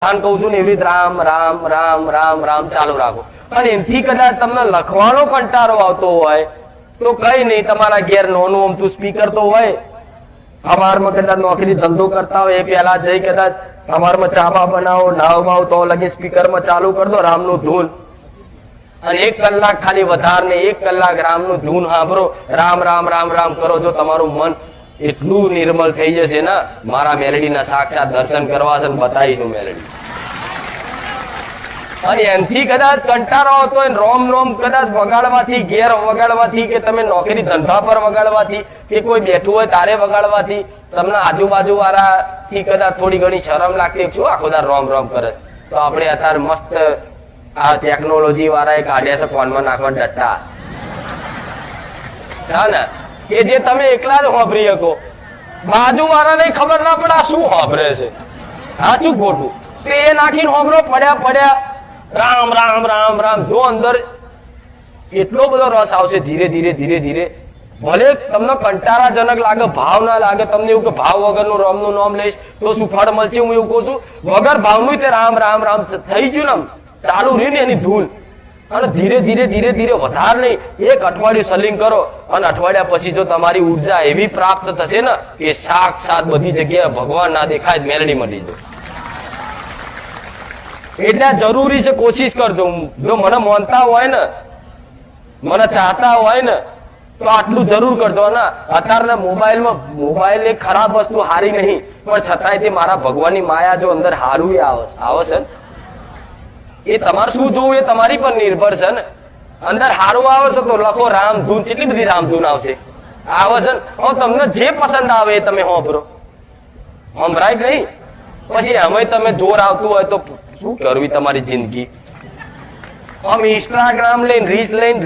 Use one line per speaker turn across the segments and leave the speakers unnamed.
કહું છું ને એવી રીતે રામ રામ રામ રામ રામ ચાલુ રાખો. અને એમથી કદાચ તમને લખવાનો કંટાળો આવતો હોય તો કઈ નહીં, તમારા ઘેર નાનું અમથું સ્પીકર તો હોય. અમારમાં કદાચ નોકરી ધંધો કરતા હોય એ પહેલા જઈ કદાચ અમારમાં ચાબા બનાવો નાવમાં તો લગી સ્પીકરમાં ચાલુ કરી દો રામનું ધૂન, અને 1 કલાક ખાલી વધારે ને 1 કલાક રામનું ધૂન સાંભળો, રામ રામ રામ રામ કરો. જો તમારું મન એટલું નિર્મળ થઈ જશે ને, મારા મેલડીના સાક્ષાત દર્શન કરવા છે, બતાવીશું મેલડી. અને એમથી કદાચ કંટાળો આવતો હોય રોમ રોમ કદાચ વગાડવાથી, ઘેર વગાડવાથી, કે તમે નોકરી ધંધા પર વગાડવાથી, કે કોઈ બેઠું હોય તારે વગાડવાથી તમને આજુબાજુ વાળા થી કદાચ થોડી ઘણી શરમ લાગતી, શું આખો દાર રોમ રોમ કરે. તો આપણે અત્યારે મસ્ત આ ટેકનોલોજી વાળાએ કાઢ્યા છે કોનમાં નાખવા ડટ્ટા, હા ને, કે જે તમે એકલા જ હોભરી શકો, બાજુ વાળાને ખબર ના પડે આ શું હોભરે છે, હા શું ખોટું. તો એ નાખીને હોભરો પડ્યા પડ્યા રામ રામ રામ રામ. જો અંદર એટલો બધો રસ આવશે ધીરે ધીરે ધીરે ધીરે. ભલે તમને કંટાળાજનક લાગે, ભાવ ના લાગે, તમને એવું કે ભાવ વગરનું રામનું નામ લઈશ તો શું ફળ મળશે, હું એવું કહું છું. વગર ભાવનું તે રામ રામ રામ થઈ ગયું ને, ચાલુ રહ્યું ને એની ધૂન. અને ધીરે ધીરે ધીરે ધીરે વધારે નહીં, 1 અઠવાડિયું સલિંગ કરો, અને અઠવાડિયા પછી જો તમારી ઉર્જા એવી પ્રાપ્ત થશે ને કે સાક્ષાત બધી જગ્યાએ ભગવાન ના દેખાય મેલડી મળી જાય. એટલે જરૂરી છે, કોશિશ કરજો. જો મને માનતા હોય ને, મને ચાહતા હોય ને, તો આટલું જરૂર કરજો. ને અત્યારના મોબાઈલ એક ખરાબ વસ્તુ હારી નહીં, પણ છતાંય તે મારા ભગવાનની માયા જો અંદર હારું આવે છે. એ તમારે શું જોવું એ તમારી પર નિર્ભર છે ને. અંદર હારું આવે છે તો લખો રામધૂન, કેટલી બધી રામધૂન આવશે આવે છે. તમને જે પસંદ આવે એ તમે હોંભરો, સંભળાય નહીં. પછી અમે તમે જોર આવતું હોય તો શું કરવી તમારી જિંદગી. આમ ઇન્સ્ટાગ્રામ લઈને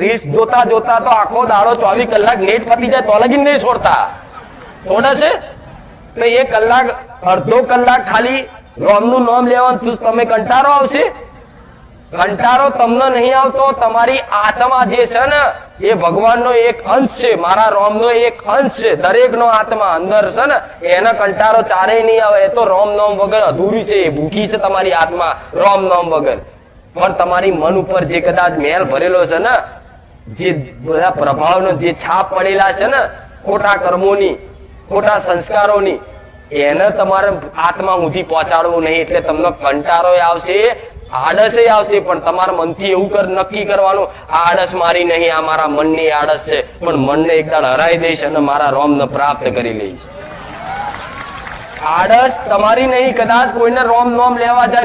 રીલ્સ જોતા જોતા તો આખો દાડો 24 કલાક નેટ પતી જાય તો લગીને નહીં છોડતા. છોડે છે તો 1 કલાક અડધો કલાક ખાલી રામનું નામ લેવાનું, તમે કંટાળો આવશે. કંટાળો તમને નહીં આવતો, તમારી આત્મા જે છે ને એ ભગવાનનો એક અંશ છે, મારા રામનો એક અંશ છે. દરેકનો આત્મા અંદર છે ને, એને કંટાળો ચારેય નહીં આવે. એ તો રામ નામ વગર અધૂરી છે, ભૂખી છે તમારી આત્મા રામ નામ વગર. પણ તમારી મન ઉપર જે કદાચ મેલ ભરેલો છે ને, જે બધા પ્રભાવનો જે છાપ પડેલા છે ને, ખોટા કર્મોની, ખોટા સંસ્કારોની, એને તમારે આત્મા સુધી પહોંચાડવું નહીં. એટલે તમને કંટાળો આવશે, આળસે આવશે, પણ તમારા મનથી એવું નક્કી કરવાનું, આ આળસ મારી નહીં, આ મારા મનની આળસ છે. પણ મનને એકદમ હરાઈ દઈશ અને મારા રામને પ્રાપ્ત કરી લઈશ. આળસ તમારી નહીં, કદાચ કોઈને રામ નામ લેવા જાય